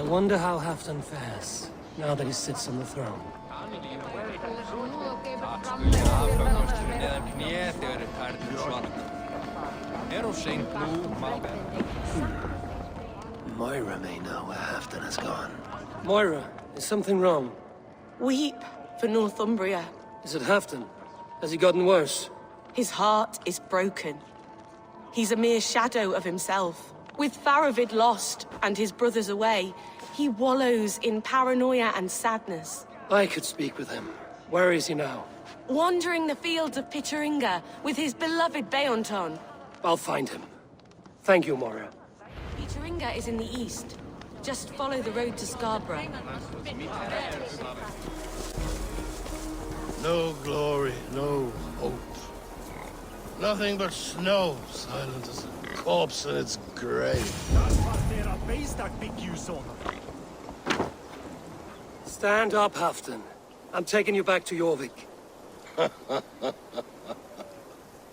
wonder how Halfdan fares, now that he sits on the throne. Moira may know where Halfdan has gone. Moira, is something wrong? Weep for Northumbria. Is it Halfdan? Has he gotten worse? His heart is broken. He's a mere shadow of himself. With Faravid lost and his brothers away, he wallows in paranoia and sadness. I could speak with him. Where is he now? Wandering the fields of Pittaringa with his beloved Beonton. I'll find him. Thank you, Moira. Pittaringa is in the east. Just follow the road to Scarborough. No glory, no hope. Nothing but snow, silent as a corpse in its grave. Stand up, Halfdan. I'm taking you back to Jorvik.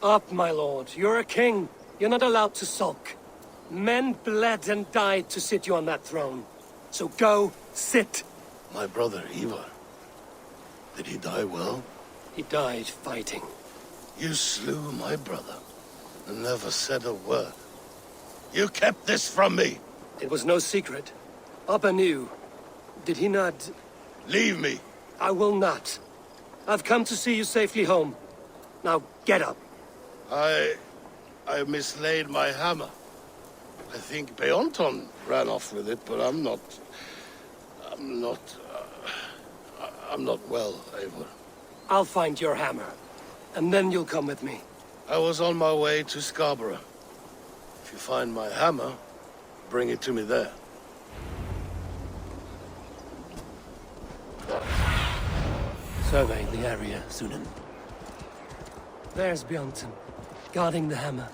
Up, my lord. You're a king. You're not allowed to sulk. Men bled and died to sit you on that throne. So go, sit. My brother, Ivar. Did he die well? He died fighting. You slew my brother, and never said a word. You kept this from me! It was no secret. Abba knew. Did he not? Leave me! I will not. I've come to see you safely home. Now, get up. I mislaid my hammer. I think Beonton ran off with it, but I'm not well, Eivor. I'll find your hammer, and then you'll come with me. I was on my way to Scarborough. If you find my hammer, bring it to me there. Survey the area, Sunan. There's Bjornton, guarding the hammer.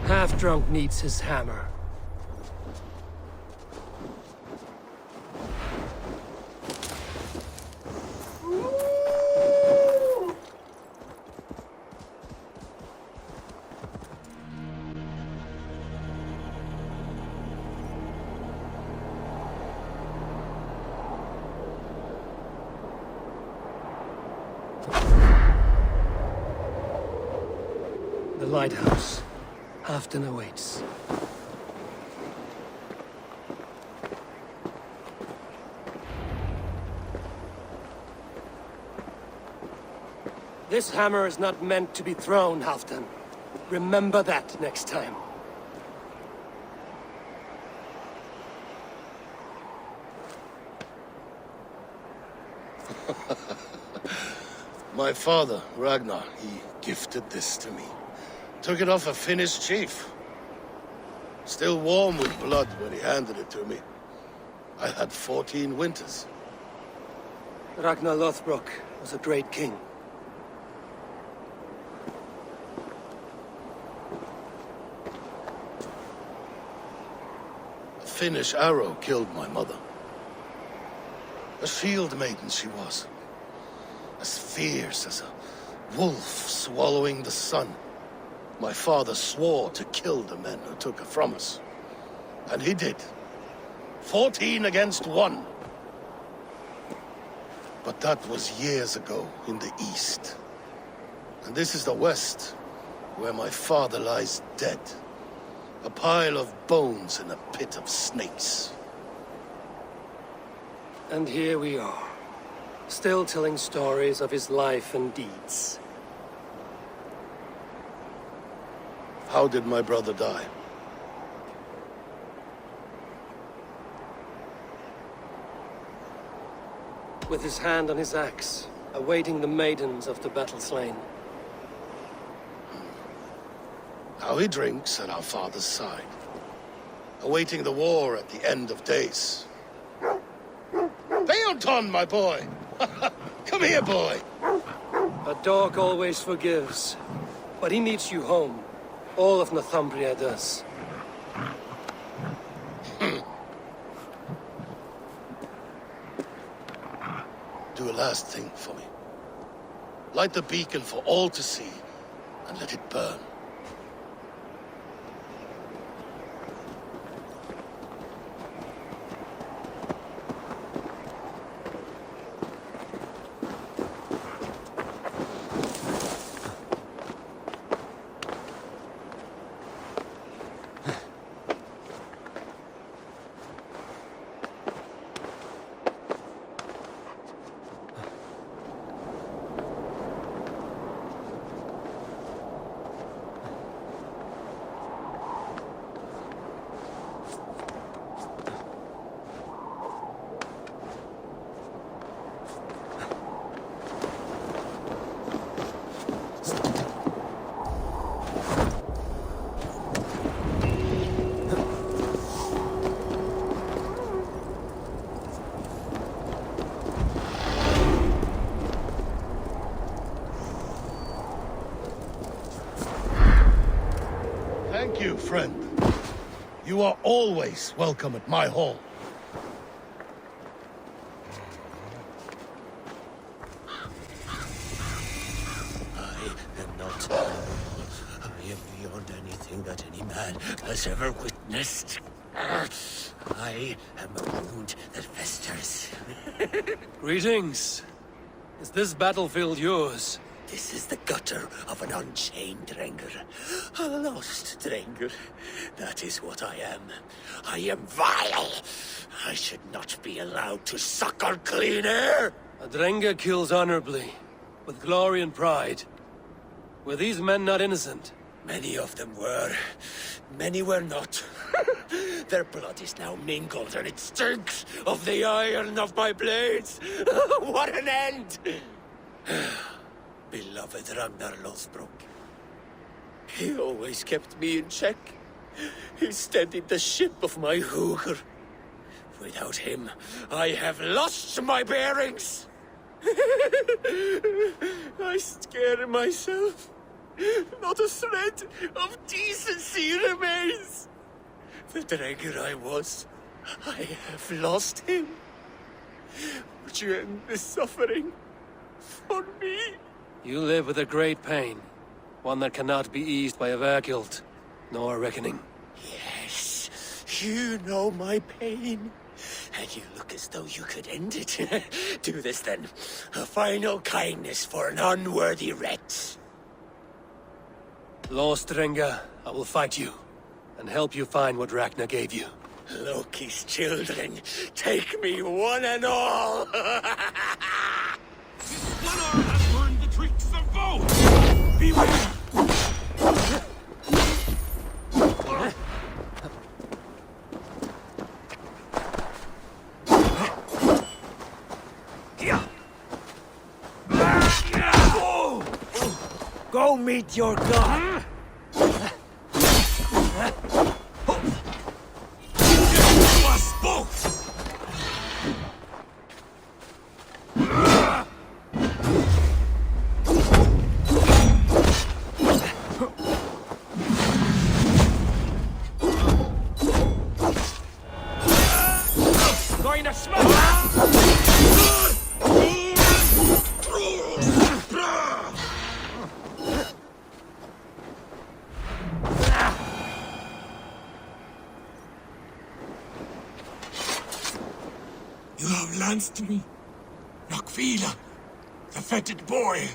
Half-drunk needs his hammer. The lighthouse. Halfdan awaits. This hammer is not meant to be thrown, Halfdan. Remember that next time. My father, Ragnar, he gifted this to me. Took it off a Finnish chief. Still warm with blood when he handed it to me. I had 14 winters. Ragnar Lothbrok was a great king. A Finnish arrow killed my mother. A shield maiden she was. As fierce as a wolf swallowing the sun. My father swore to kill the men who took her from us. And he did. 14 against 1. But that was years ago in the east. And this is the west, where my father lies dead. A pile of bones in a pit of snakes. And here we are, still telling stories of his life and deeds. How did my brother die? With his hand on his axe, awaiting the maidens of the battle slain. Now he drinks at our father's side, awaiting the war at the end of days. Beonton, my boy! Come here, boy. A dog always forgives. But he needs you home. All of Northumbria does. Do a last thing for me. Light the beacon for all to see, and let it burn. Thank you, friend. You are always welcome at my hall. I am not normal. I am beyond anything that any man has ever witnessed. I am a wound that festers. Greetings. Is this battlefield yours? This is the gutter of an unchained Drengr. A lost Drengr. That is what I am. I am vile. I should not be allowed to suckle clean air. A Drengr kills honorably, with glory and pride. Were these men not innocent? Many of them were. Many were not. Their blood is now mingled, and it stinks of the iron of my blades. What an end! Beloved Ragnar Lothbrok. He always kept me in check. He steadied the ship of my Hugr. Without him, I have lost my bearings. I scare myself. Not a thread of decency remains. The Drengr I was, I have lost him. Would you end this suffering for me? You live with a great pain. One that cannot be eased by a Vergild, nor a reckoning. Yes, you know my pain. And you look as though you could end it. Do this then. A final kindness for an unworthy wretch. Lost Drengr, I will fight you, and help you find what Ragnar gave you. Loki's children, take me one and all! One arm has learned the tricks of both! Beware! Go meet your god! Us both! Going to smash! You have lanced me, Nakvila, the fetid boy.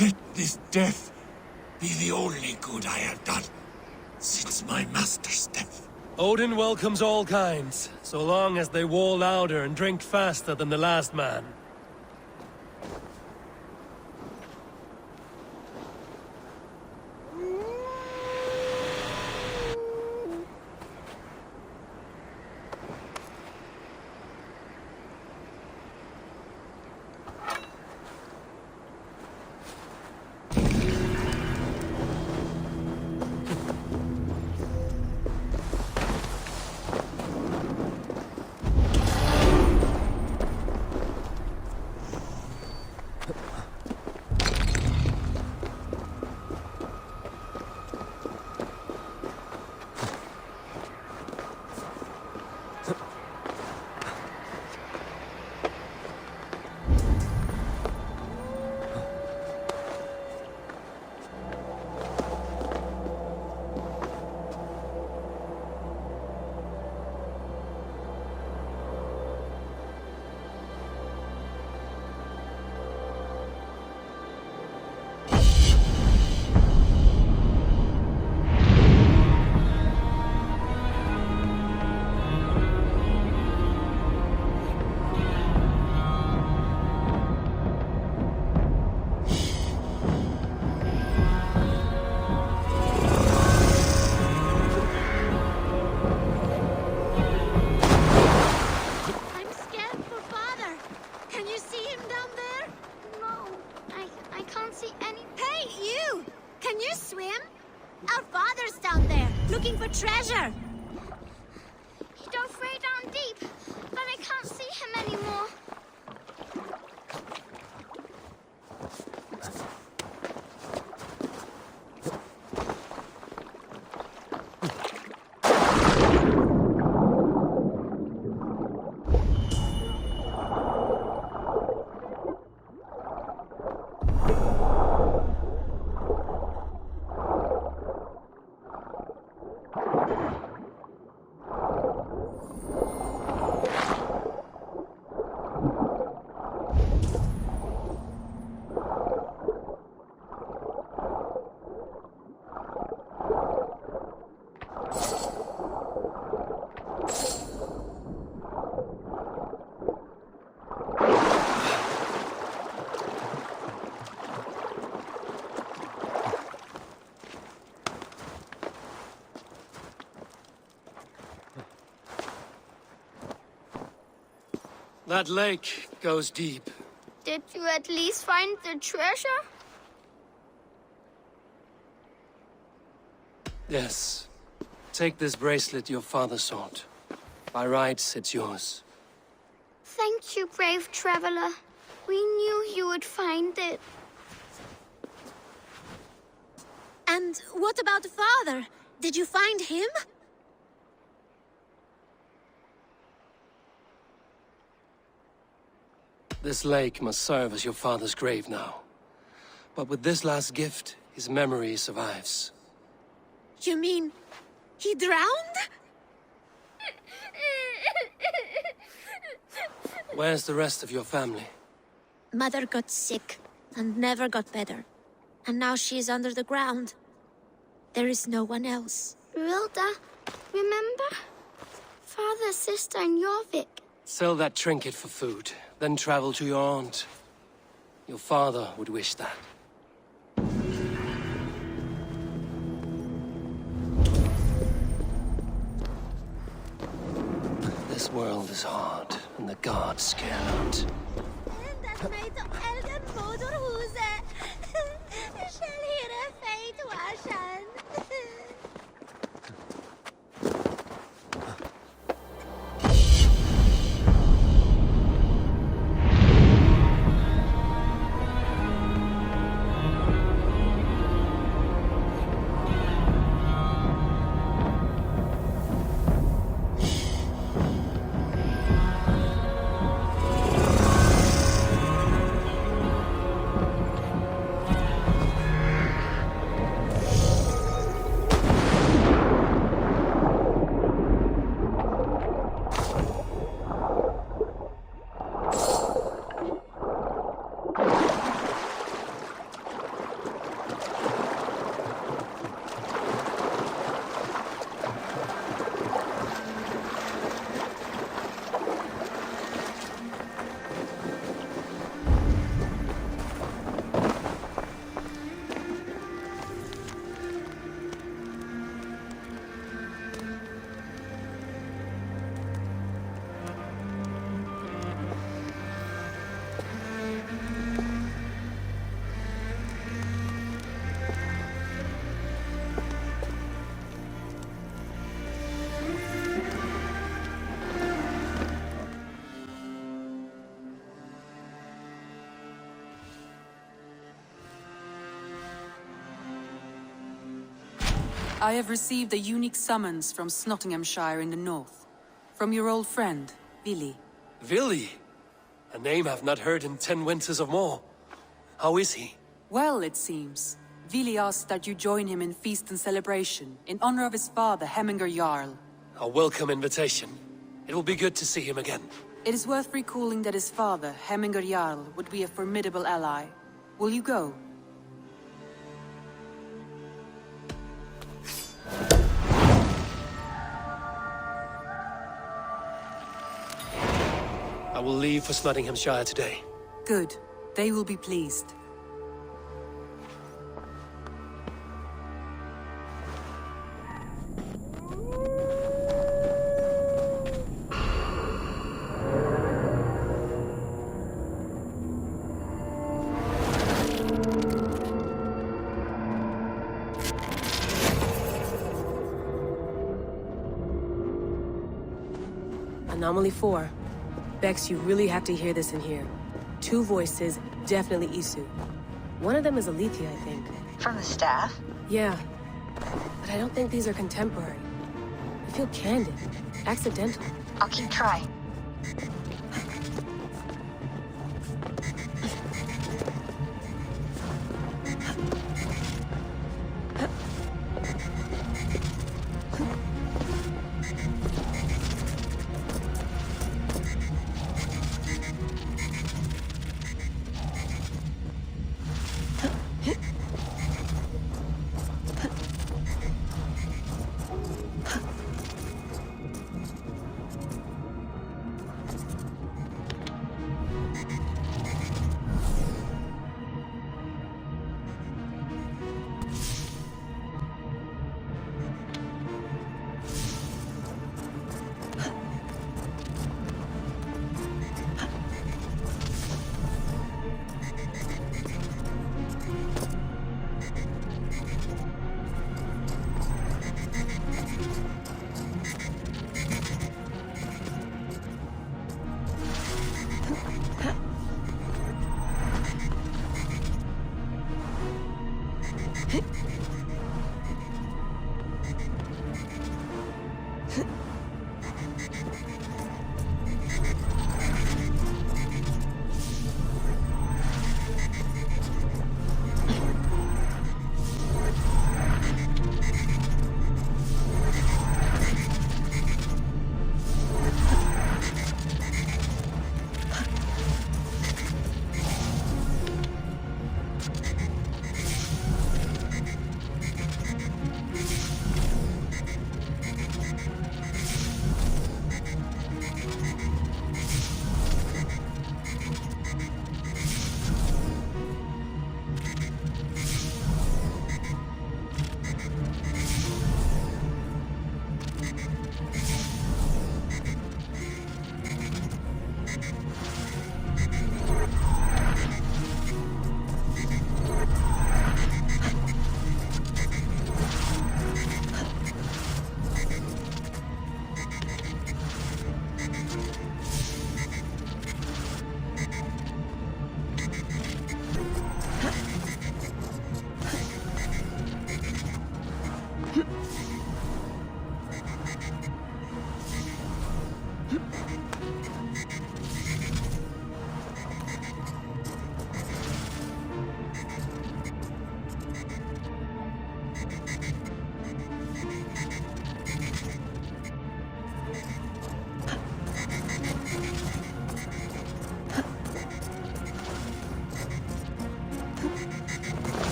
Let this death be the only good I have done since my master's death. Odin welcomes all kinds, so long as they war louder and drink faster than the last man. see any... Hey, you! Can you swim? Our father's down there, looking for treasure. He dove way down deep, but I can't see him anymore. That lake goes deep. Did you at least find the treasure? Yes. Take this bracelet your father sought. By rights, it's yours. Thank you, brave traveler. We knew you would find it. And what about the father? Did you find him? This lake must serve as your father's grave now. But with this last gift, his memory survives. You mean he drowned? Where's the rest of your family? Mother got sick and never got better. And now she is under the ground. There is no one else. Rilda, remember? Father, sister, and Jorvik. Sell that trinket for food, then travel to your aunt. Your father would wish that. This world is hard, and the gods care not. I have received a unique summons from Snotinghamscire in the north. From your old friend, Vili. Vili? A name I've not heard in 10 winters or more. How is he? Well, it seems. Vili asked that you join him in feast and celebration, in honor of his father, Hemminger Jarl. A welcome invitation. It will be good to see him again. It is worth recalling that his father, Hemminger Jarl, would be a formidable ally. Will you go? I will leave for Snotinghamscire today. Good. They will be pleased. Anomaly 4. Bex, you really have to hear this in here. 2 voices, definitely Isu. One of them is Alethea, I think. From the staff? Yeah. But I don't think these are contemporary. I feel candid. Accidental. I'll keep trying.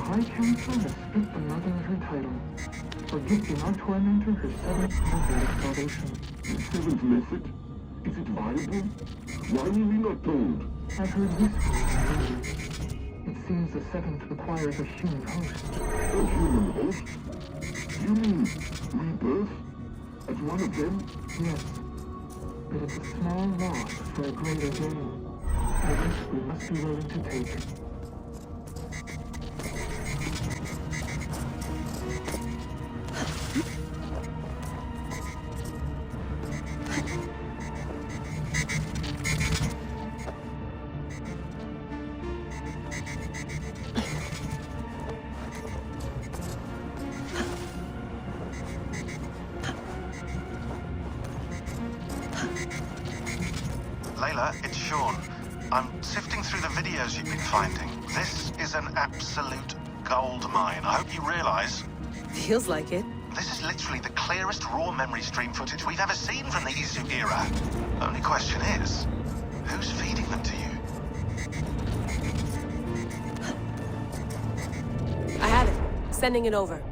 High Council has stripped the mother of her title for gifting our tormentor her seventh method of salvation. The seventh method? Is it viable? Why were we not told? I've heard whispers in the news. It seems the seventh requires a human host. A human host? You mean rebirth? As one of them? Yes. But it's a small loss for a greater gain. A risk we must be willing to take. Layla, it's Sean. I'm sifting through the videos you've been finding. This is an absolute gold mine. I hope you realize. Feels like it. This is literally the clearest raw memory stream footage we've ever seen from the Isu era. Only question is, who's feeding them to you? I have it. Sending it over.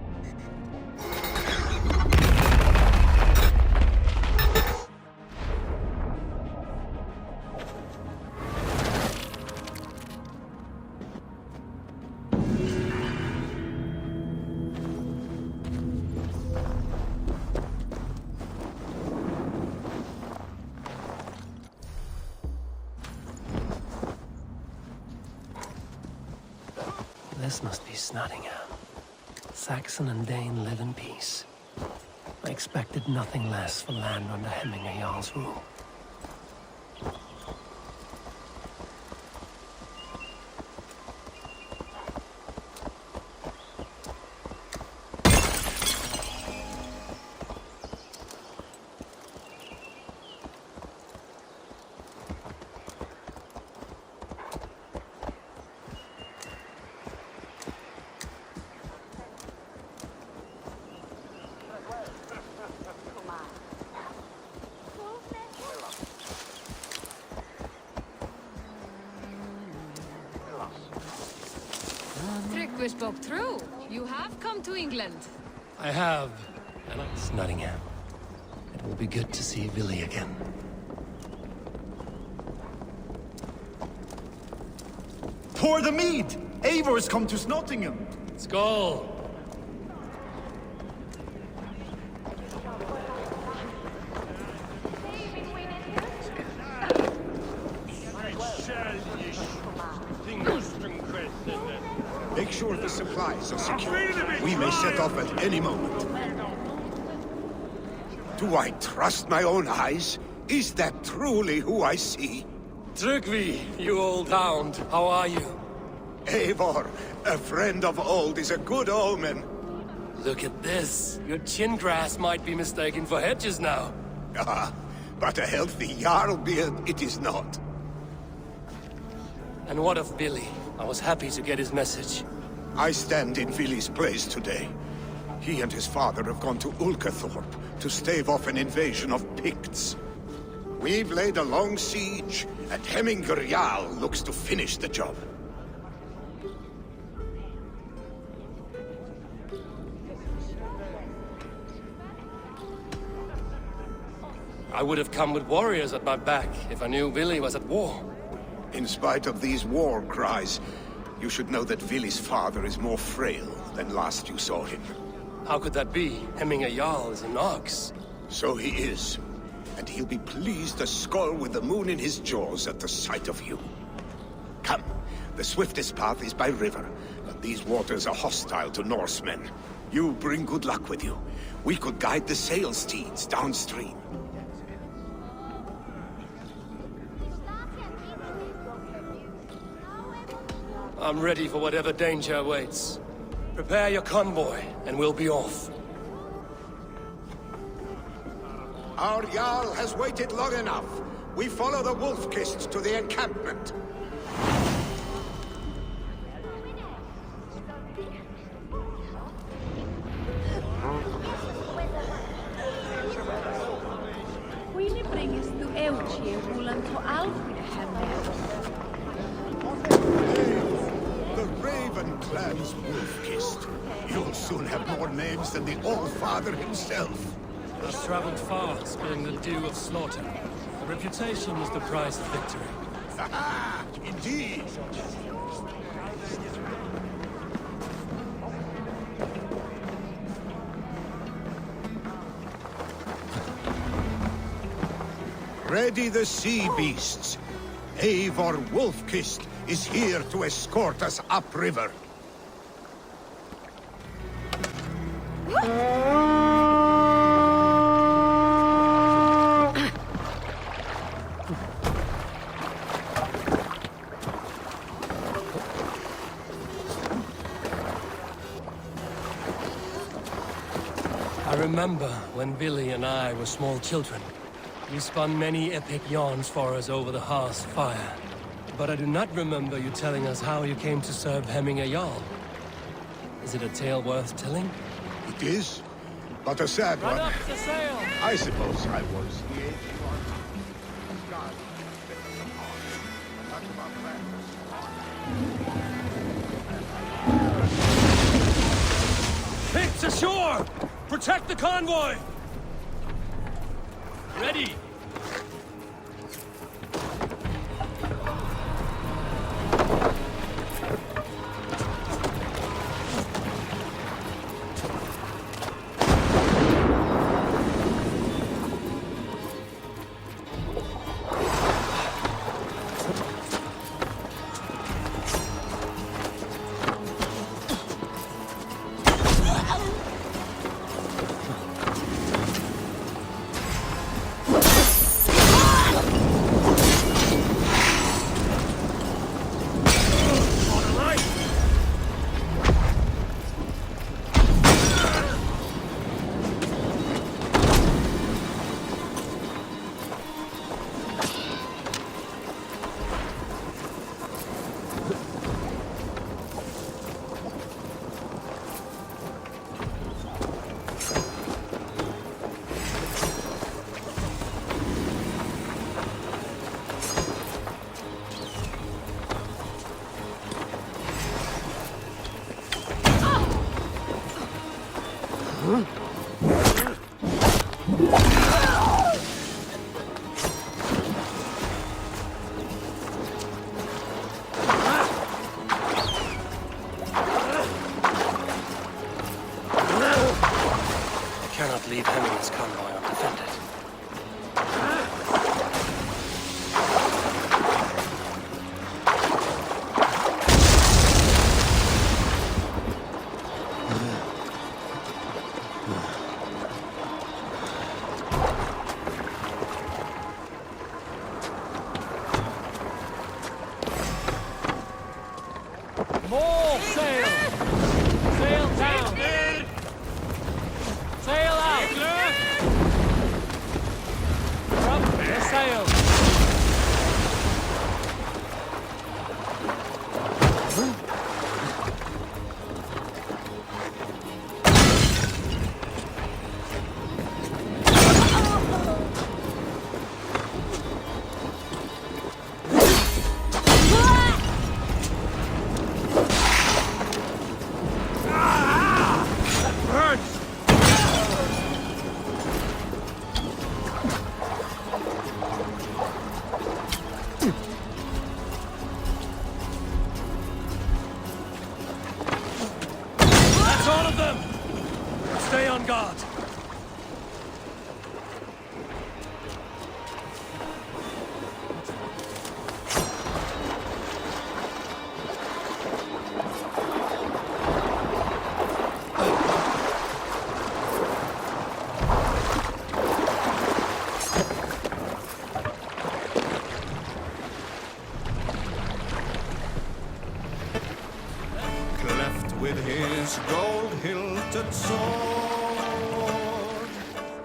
This must be Snotingham. Saxon and Dane live in peace. I expected nothing less for land under Hemminger Jarl's rule. We spoke true. You have come to England. I have, and it's Nottingham. It will be good to see Billy again. Pour the mead! Eivor's come to Snotingham! Skull! Make sure the supplies are secure. We may set off at any moment. Do I trust my own eyes? Is that truly who I see? Tryggvi, you old hound, how are you? Eivor, a friend of old is a good omen. Look at this. Your chin grass might be mistaken for hedges now. Ah, but a healthy Jarl beard it is not. And what of Billy? I was happy to get his message. I stand in Vili's place today. He and his father have gone to Ulkathorpe to stave off an invasion of Picts. We've laid a long siege, and Hemminger Jarl looks to finish the job. I would have come with warriors at my back if I knew Billy was at war. In spite of these war cries, you should know that Vili's father is more frail than last you saw him. How could that be? Hemminger Jarl is an ox. So he is. And he'll be pleased to skull with the moon in his jaws at the sight of you. Come, the swiftest path is by river, but these waters are hostile to Norsemen. You bring good luck with you. We could guide the sail steeds downstream. I'm ready for whatever danger awaits. Prepare your convoy, and we'll be off. Our Jarl has waited long enough. We follow the Wolf-Kist to the encampment. The Raven Clan's Wolf-Kist. You'll soon have more names than the All-Father himself. I've traveled far, spilling the dew of slaughter. Reputation is the price of victory. Ah, indeed. Ready the sea beasts. Eivor Wolf-Kist is here to escort us upriver. I remember when Billy and I were small children. You spun many epic yarns for us over the hearth's fire. But I do not remember you telling us how you came to serve Hemminger Jarl. Is it a tale worth telling? It is, but a sad one. Run up the sail! I suppose I was the age Picts ashore! Protect the convoy! Ready! its gold-hilted sword,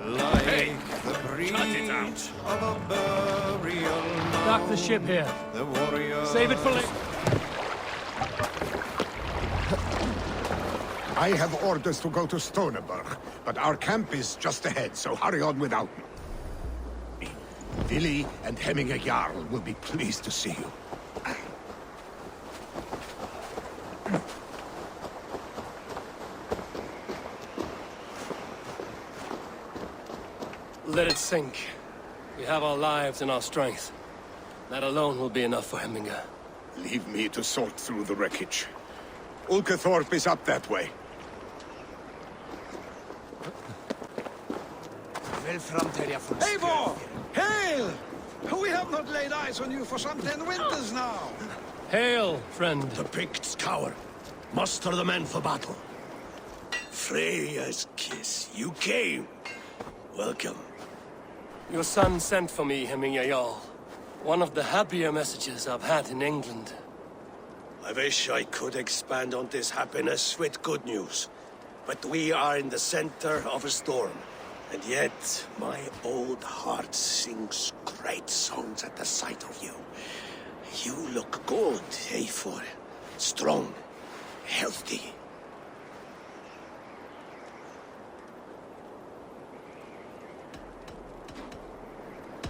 like the breach of a burial mound. Dock the ship here. The warrior. Save it for later. I have orders to go to Stoneberg, but our camp is just ahead, so hurry on without me. Vili and Hemminger Jarl will be pleased to see you. Let it sink. We have our lives and our strength. That alone will be enough for Hemminger. Leave me to sort through the wreckage. Ulkathorpe is up that way. Eivor! Hail! We have not laid eyes on you for some 10 winters now. Hail, friend. The Picts cower. Muster the men for battle. Freya's kiss. You came. Welcome. Your son sent for me, Hemminger Jarl. One of the happier messages I've had in England. I wish I could expand on this happiness with good news. But we are in the center of a storm. And yet, my old heart sings great songs at the sight of you. You look good, Eivor. Strong, healthy.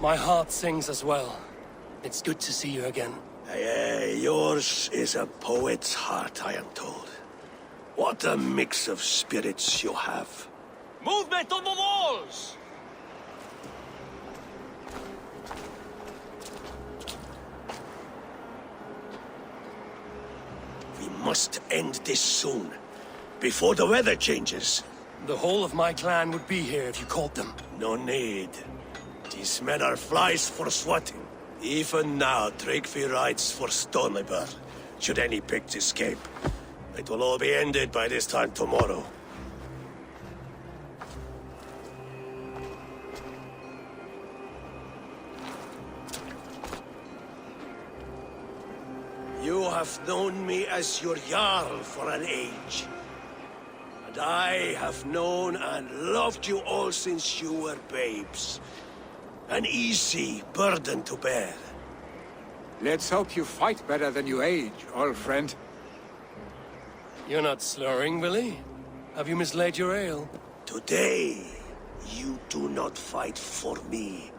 My heart sings as well. It's good to see you again. Yours is a poet's heart, I am told. What a mix of spirits you have. Movement on the walls! We must end this soon, before the weather changes. The whole of my clan would be here if you called them. No need. These men are flies for swatting. Even now, Tryggvi rides for Stoneberg, should any Picts escape. It will all be ended by this time tomorrow. You have known me as your Jarl for an age. And I have known and loved you all since you were babes. An easy burden to bear. Let's hope you fight better than you age, old friend. You're not slurring, Willie? Have you mislaid your ale? Today, you do not fight for me.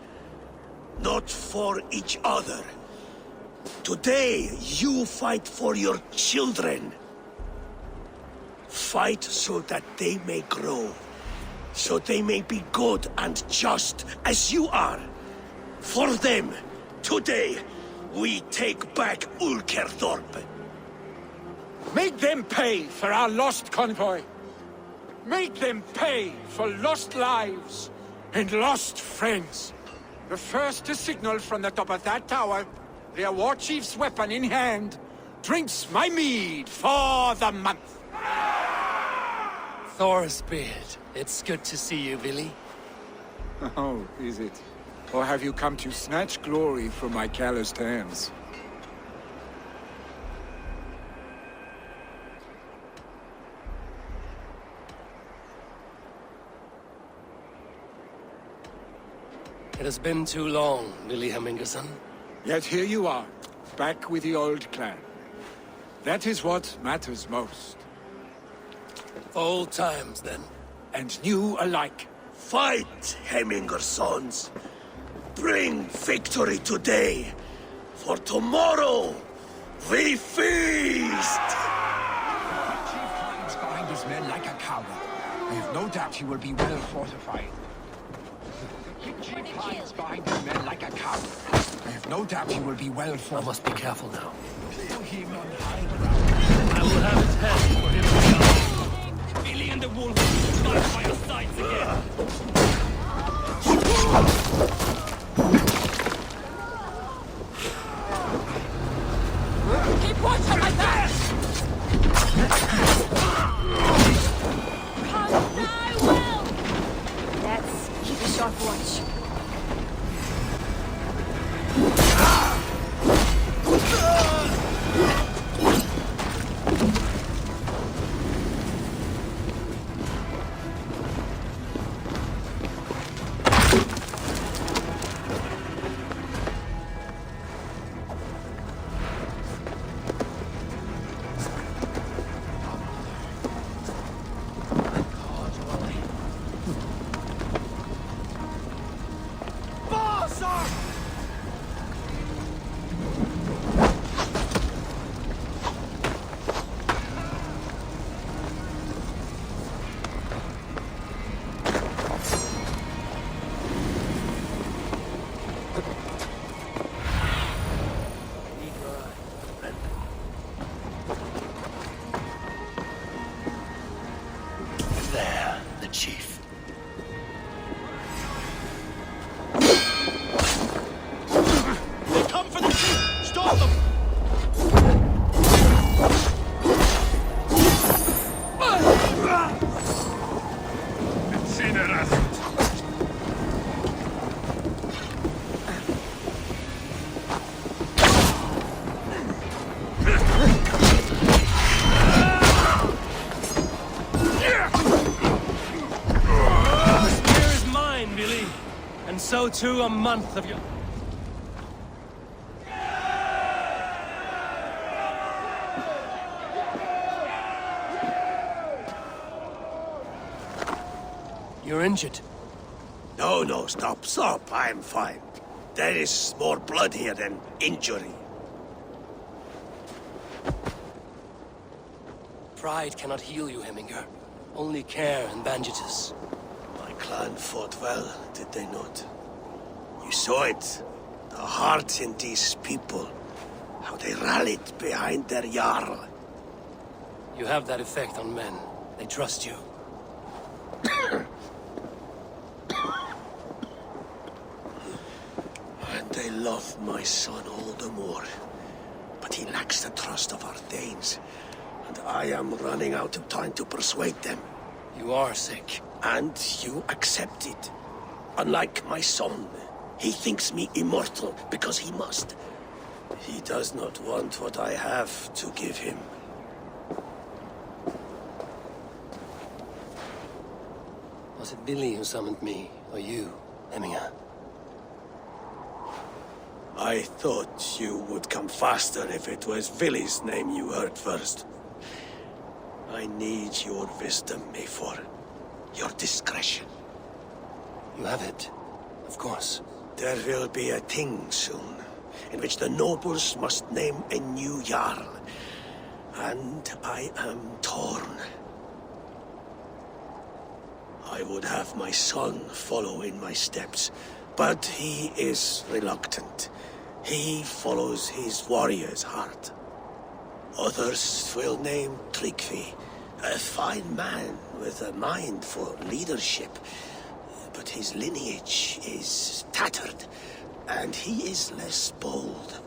Not for each other. Today, you fight for your children. Fight so that they may grow. So they may be good and just as you are. For them, today, we take back Ulkerthorpe. Make them pay for our lost convoy. Make them pay for lost lives and lost friends. The first to signal from the top of that tower, their war chief's weapon in hand, drinks my mead for the month. Thor's beard. It's good to see you, Willie. Oh, is it? Or have you come to snatch glory from my calloused hands? It has been too long, Willie Hemmingerson. Yet here you are, back with the old clan. That is what matters most. Old times, then. And new alike. Fight, Hemminger sons. Bring victory today. For tomorrow, we feast! Chief hides behind his men like a coward. I have no doubt he will be well fortified. The chief hides behind his men like a coward. I have no doubt he will be well fortified. I must be careful now. Kill him on high ground. I will have his head for him to go. Billy and the wolf will fight by your sides again. Keep watch on my back! I will! Let's keep a sharp watch. Sir! There, the chief. They come for the chief! Stop them! The spear is mine, Billy. And so too a month of your... You're injured. No, stop. I'm fine. There is more blood here than injury. Pride cannot heal you, Heminger. Only care and bandages. My clan fought well, did they not? You saw it. The heart in these people. How they rallied behind their Jarl. You have that effect on men. They trust you. And they love my son all the more. But he lacks the trust of our Danes. And I am running out of time to persuade them. You are sick. And you accept it. Unlike my son, he thinks me immortal because he must. He does not want what I have to give him. Was it Billy who summoned me, or you, Heminger? I thought you would come faster if it was Villy's name you heard first. I need your wisdom, Mayfor. Your discretion. You have it, of course. There will be a thing soon, in which the nobles must name a new Jarl. And I am torn. I would have my son follow in my steps, but he is reluctant. He follows his warrior's heart. Others will name Tryggvi, a fine man with a mind for leadership. But his lineage is tattered, and he is less bold.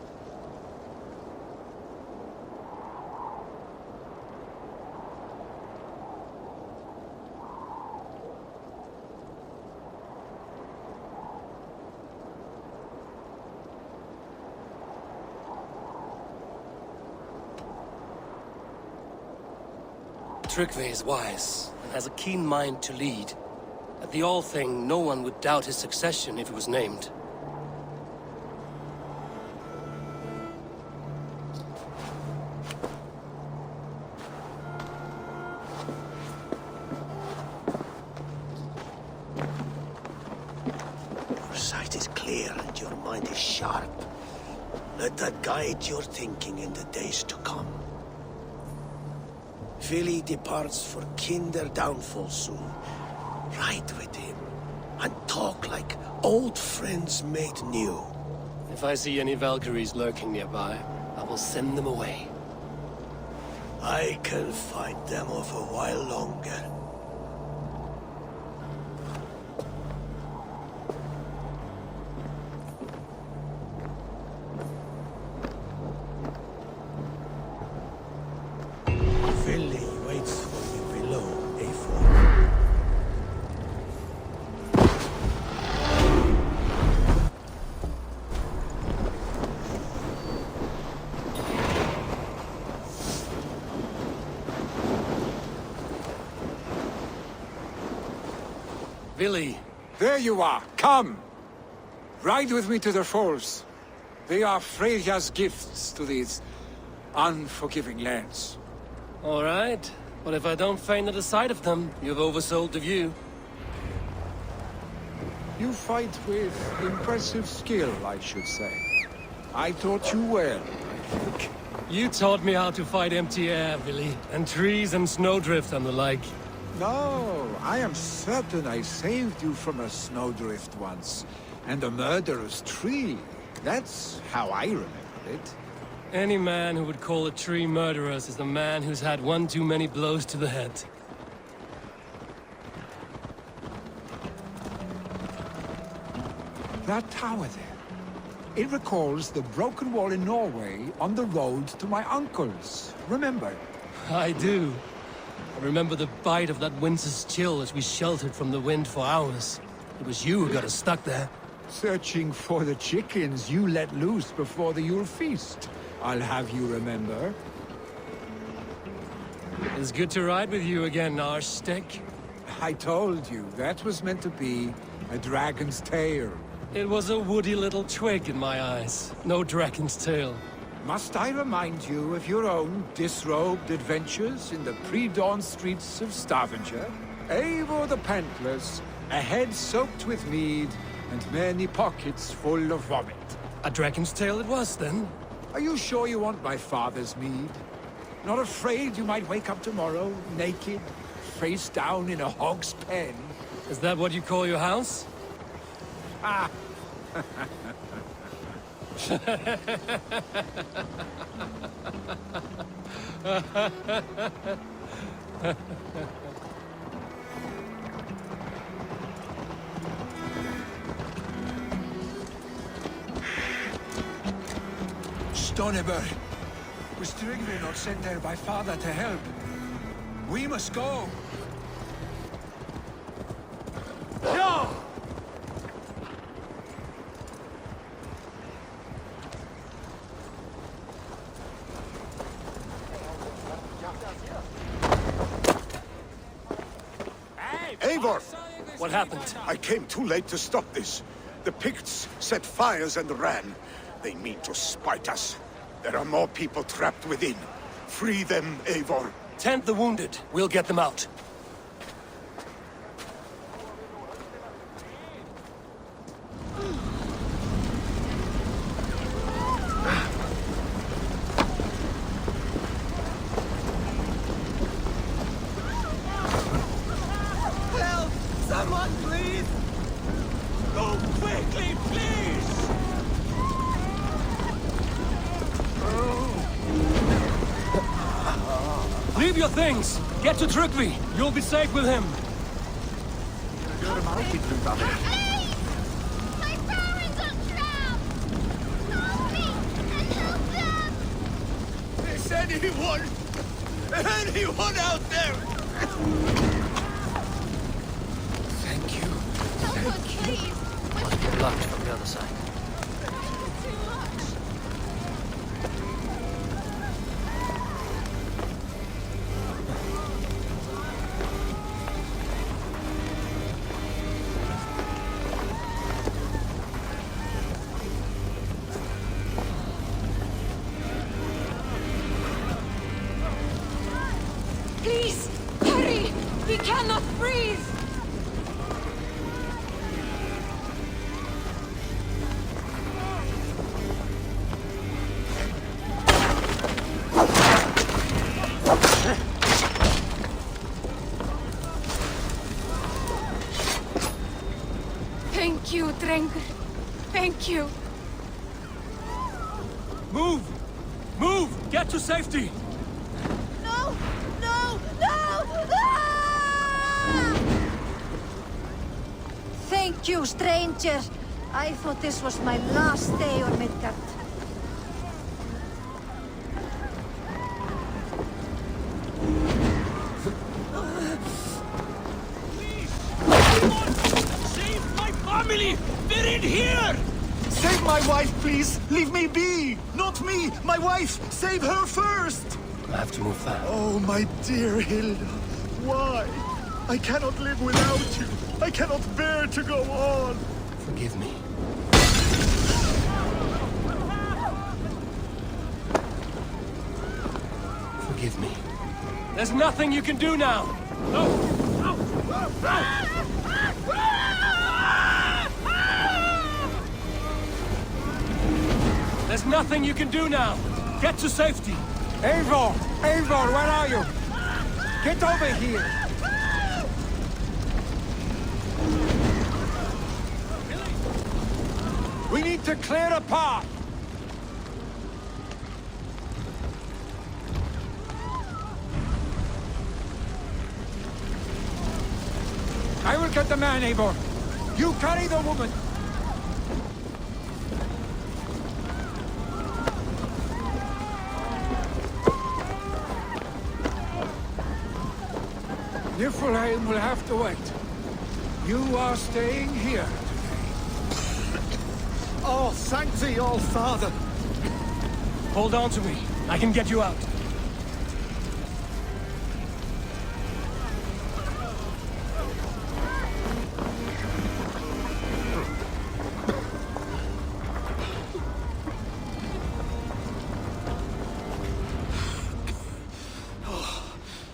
Tryggvi is wise, and has a keen mind to lead. At the All-Thing, no one would doubt his succession if he was named. Your sight is clear and your mind is sharp. Let that guide your thinking in the days to come. Vili departs for Kinder downfall soon. Ride with him, and talk like old friends made new. If I see any Valkyries lurking nearby, I will send them away. I can fight them off a while longer. Vili waits for you below, A4. Vili! There you are. Come! Ride with me to the falls. They are Freya's gifts to these unforgiving lands. All right. But if I don't faint at the sight of them, you've oversold the view. You fight with impressive skill, I should say. I taught you well, I think. You taught me how to fight empty air, Billy, and trees and snowdrift and the like. No, I am certain I saved you from a snowdrift once, and a murderous tree. That's how I remember it. Any man who would call a tree murderous is a man who's had one too many blows to the head. That tower there. It recalls the broken wall in Norway on the road to my uncle's. Remember? I do. I remember the bite of that winter's chill as we sheltered from the wind for hours. It was you who got us stuck there. Searching for the chickens you let loose before the Yule feast. I'll have you remember. It's good to ride with you again, Arstick. I told you, that was meant to be a dragon's tail. It was a woody little twig in my eyes. No dragon's tail. Must I remind you of your own disrobed adventures in the pre-dawn streets of Stavanger? Eivor the Pantless, a head soaked with mead, and many pockets full of vomit. A dragon's tail it was, then? Are you sure you want my father's mead? Not afraid you might wake up tomorrow, naked, face down in a hog's pen? Is that what you call your house? Ah! Stoneberg! Was Trygve not sent there by father to help? We must go! No! Eivor! What happened? I came too late to stop this. The Picts set fires and ran. They mean to spite us. There are more people trapped within. Free them, Eivor. Tend the wounded. We'll get them out. Help! Someone, please! Go quickly, please! Leave your things! Get to Trygve! You'll be safe with him! My parents are trapped! Help me! And help them! Is anyone out there? Thank you. Help us, please! Must be blocked from the other side. Please, hurry! He cannot breathe! Thank you, Drengur. Thank you. Move! Move! Get to safety! No! No! No! Ah! Thank you, stranger. I thought this was my last day on Midgard. Save my family! They're in here! Save my wife, please! Leave me be! Not me! My wife! Save her first! I have to move fast. Oh, my dear Hilda. Why? I cannot live without you. I cannot bear to go on. Forgive me. Forgive me. There's nothing you can do now! No! There's nothing you can do now. Get to safety. Eivor! Eivor, where are you? Get over here! We need to clear a path! I will get the man, Eivor. You carry the woman. Niflheim will have to wait. You are staying here today. Oh, thank thee, all father. Hold on to me. I can get you out.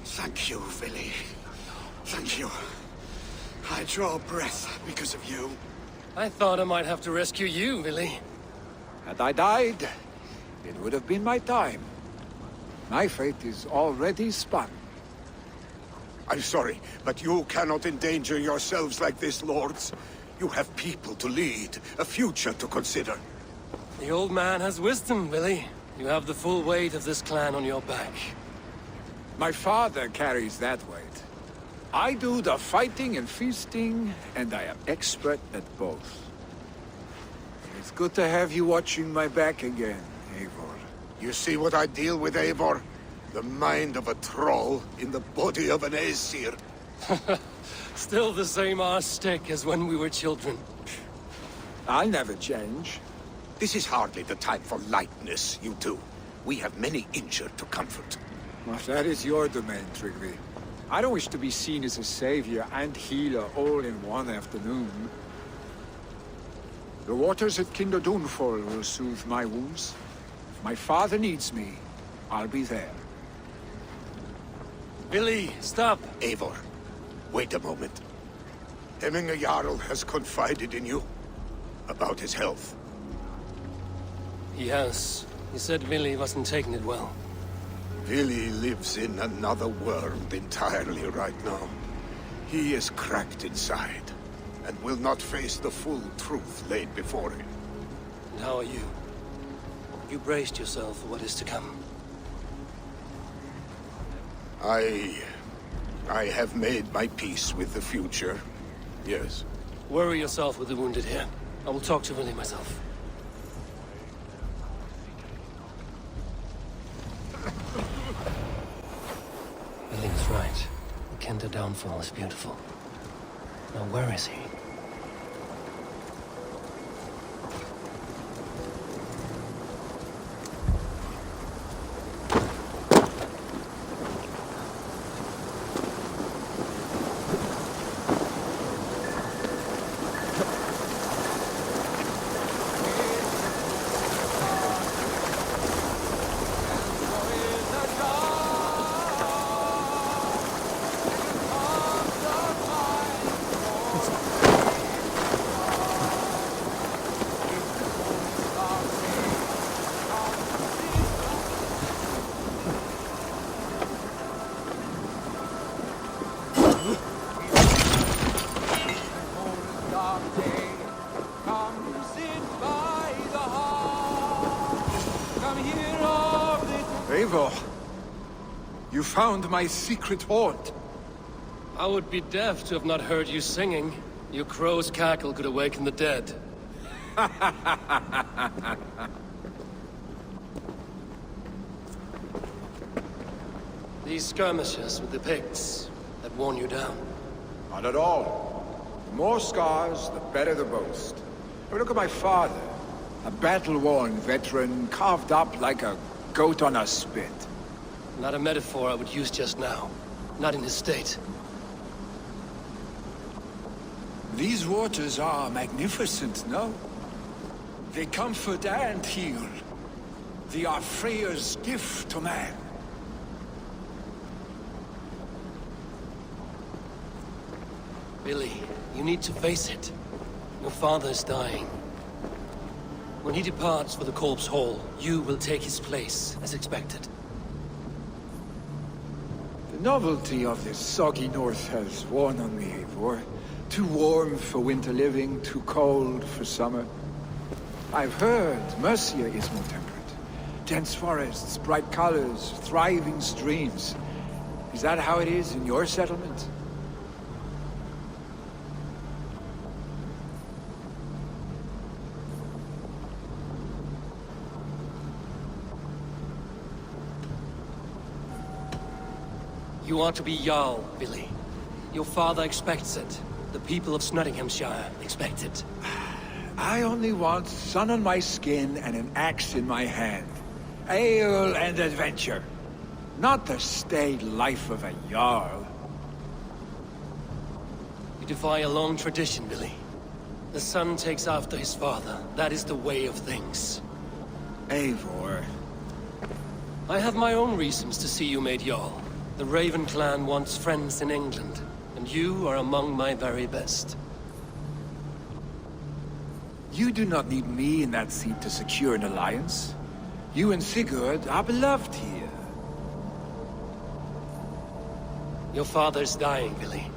Thank you, Vili. Thank you. I draw breath because of you. I thought I might have to rescue you, Vili. Had I died, it would have been my time. My fate is already spun. I'm sorry, but you cannot endanger yourselves like this, lords. You have people to lead, a future to consider. The old man has wisdom, Vili. You have the full weight of this clan on your back. My father carries that weight. I do the fighting and feasting, and I am expert at both. It's good to have you watching my back again, Eivor. You see what I deal with, Eivor? The mind of a troll in the body of an Aesir. Still the same arse stick as when we were children. I'll never change. This is hardly the time for lightness, you two. We have many injured to comfort. Well, that is your domain, Tryggvi. I don't wish to be seen as a savior and healer all in one afternoon. The waters at Kinderdunfall will soothe my wounds. If my father needs me, I'll be there. Vili, stop! Eivor, wait a moment. Hemminger Jarl has confided in you about his health. He has. He said Vili wasn't taking it well. Vili lives in another world entirely right now. He is cracked inside, and will not face the full truth laid before him. And how are you? You braced yourself for what is to come. I have made my peace with the future, yes. Worry yourself with the wounded here. I will talk to Vili myself. Vili was right. The Kinder downfall is beautiful. Now where is he? Eivor, you found my secret haunt. I would be deaf to have not heard you singing. Your crow's cackle could awaken the dead. These skirmishes with the Picts that worn you down? Not at all. The more scars, the better the boast. But look at my father. A battle-worn veteran, carved up like a goat on a spit. Not a metaphor I would use just now. Not in his state. These waters are magnificent, no? They comfort and heal. They are Freya's gift to man. Billy, you need to face it. Your father's dying. When he departs for the Corpse Hall, you will take his place, as expected. The novelty of this soggy north has worn on me, Eivor. Too warm for winter living, too cold for summer. I've heard Mercia is more temperate. Dense forests, bright colors, thriving streams. Is that how it is in your settlement? You are to be Jarl, Billy. Your father expects it. The people of Snotinghamscire expect it. I only want sun on my skin and an axe in my hand. Ale and adventure. Not the staid life of a Jarl. You defy a long tradition, Billy. The son takes after his father. That is the way of things. Eivor. I have my own reasons to see you made Jarl. The Raven clan wants friends in England, and you are among my very best. You do not need me in that seat to secure an alliance. You and Sigurd are beloved here. Your father's dying, Billy.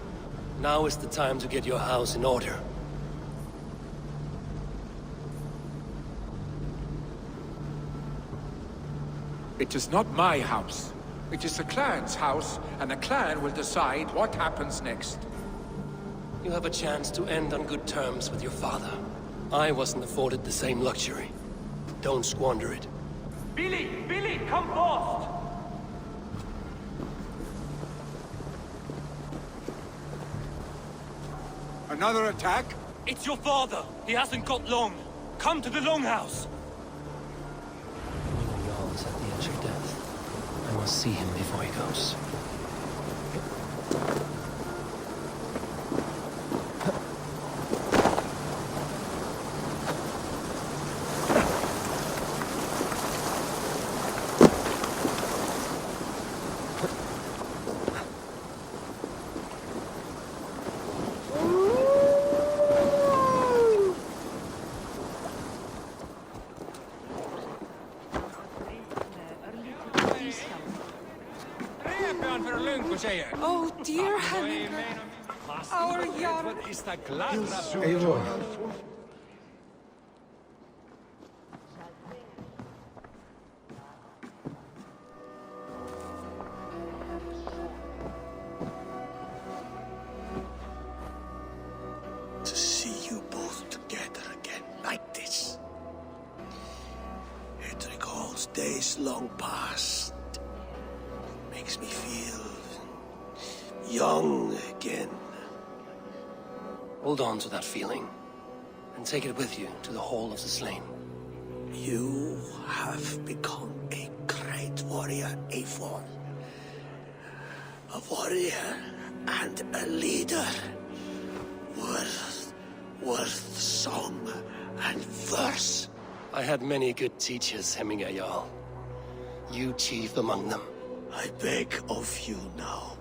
Now is the time to get your house in order. It is not my house. It is the clan's house, and the clan will decide what happens next. You have a chance to end on good terms with your father. I wasn't afforded the same luxury. Don't squander it. Billy! Billy, come forth! Another attack? It's your father! He hasn't got long! Come to the Longhouse! When Jarl is at the edge of death, I must see him before he goes. Oh, dear Henrik. Our young... Eivor. To see you both together again like this. It recalls days long past. Makes me feel young again. Hold on to that feeling, and take it with you to the Hall of the Slain. You have become a great warrior, Eivor. A warrior and a leader. Worth song and verse. I had many good teachers, Hemminger Jarl. You chief among them. I beg of you now.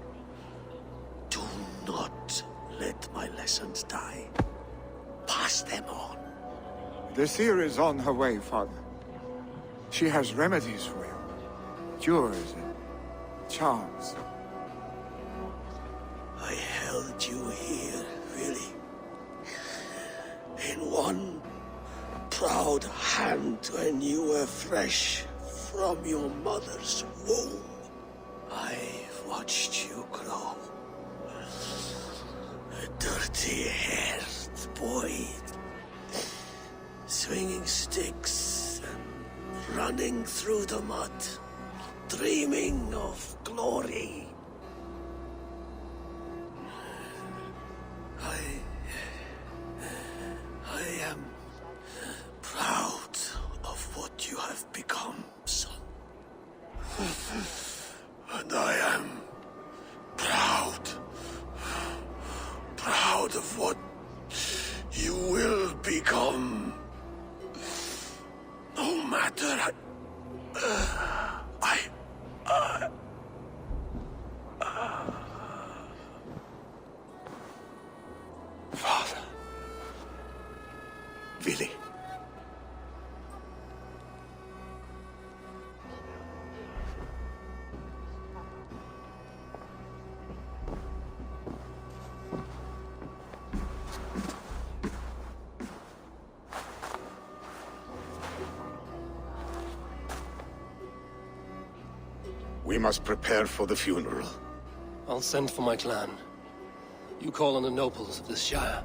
Do not let my lessons die. Pass them on. The seer is on her way, Father. She has remedies for you. Cures and charms. I held you here, really. In one proud hand when you were fresh from your mother's womb. I've watched you grow. A dirty-haired boy, swinging sticks and running through the mud, dreaming of glory. I am proud of what you have become, son. And I am proud of what you will become. No matter Father. Billy. We must prepare for the funeral. I'll send for my clan. You call on the nobles of this shire.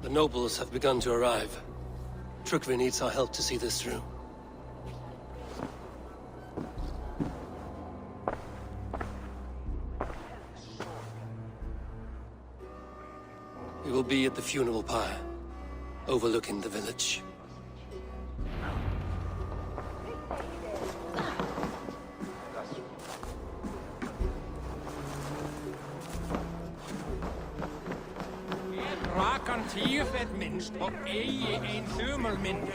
The nobles have begun to arrive. Trukvi needs our help to see this through. We will be at the funeral pyre, overlooking the village. Rakan tíufett minnst og eigi ein þumalmynd.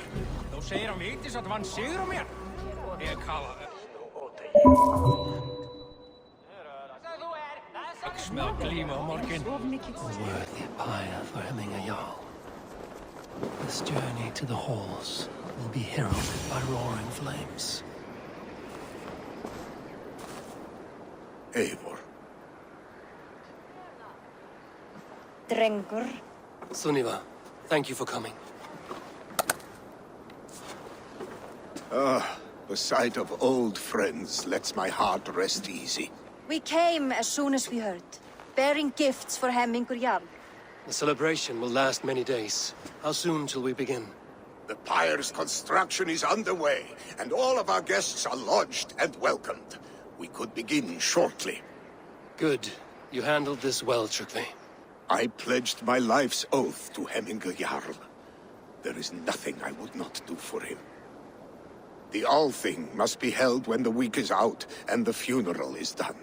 Þú segir hann viti svo að vann sigur á mér. Ég kalla... Smell glíma á morgun. A worthy pyre for hemming a jarl. This journey to the halls will be heralded by roaring flames. Eivor. Drengur. Sunniva, thank you for coming. The sight of old friends lets my heart rest easy. We came as soon as we heard, bearing gifts for Hemmingur Jarl. The celebration will last many days. How soon shall we begin? The pyre's construction is underway, and all of our guests are lodged and welcomed. We could begin shortly. Good. You handled this well, Trukvi. I pledged my life's oath to Hemmingur Jarl. There is nothing I would not do for him. The Althing must be held when the week is out and the funeral is done.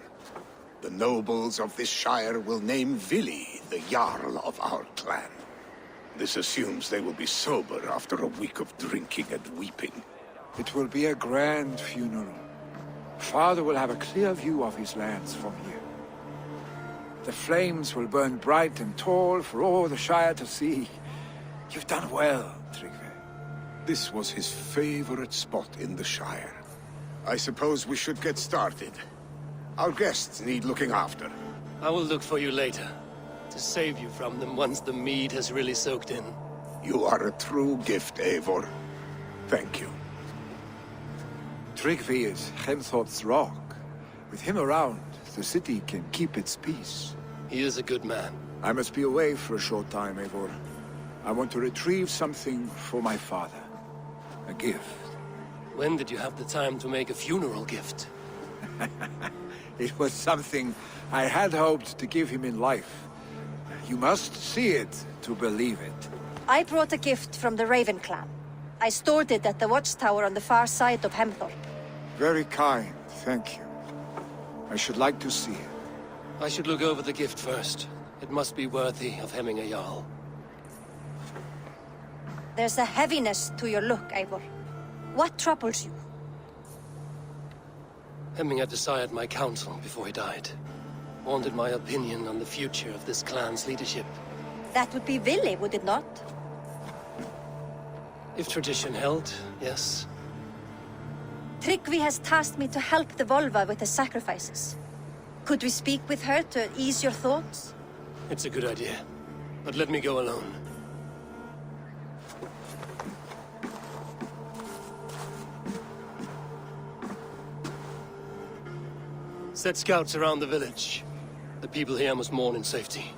The nobles of this shire will name Vili the Jarl of our clan. This assumes they will be sober after a week of drinking and weeping. It will be a grand funeral. Father will have a clear view of his lands from here. The flames will burn bright and tall for all the Shire to see. You've done well, Trygve. This was his favorite spot in the Shire. I suppose we should get started. Our guests need looking after. I will look for you later, to save you from them once the mead has really soaked in. You are a true gift, Eivor. Thank you. Trygve is Hemthorpe's rock. With him around, the city can keep its peace. He is a good man. I must be away for a short time, Eivor. I want to retrieve something for my father. A gift. When did you have the time to make a funeral gift? It was something I had hoped to give him in life. You must see it to believe it. I brought a gift from the Raven clan. I stored it at the watchtower on the far side of Hemthorpe. Very kind, thank you. I should like to see it. I should look over the gift first. It must be worthy of hemming a jarl. There's a heaviness to your look, Eivor. What troubles you? Hemming had desired my counsel before he died. Wanted my opinion on the future of this clan's leadership. That would be Vili, would it not? If tradition held, yes. Trygve has tasked me to help the Volva with the sacrifices. Could we speak with her to ease your thoughts? It's a good idea. But let me go alone. Set scouts around the village. The people here must mourn in safety.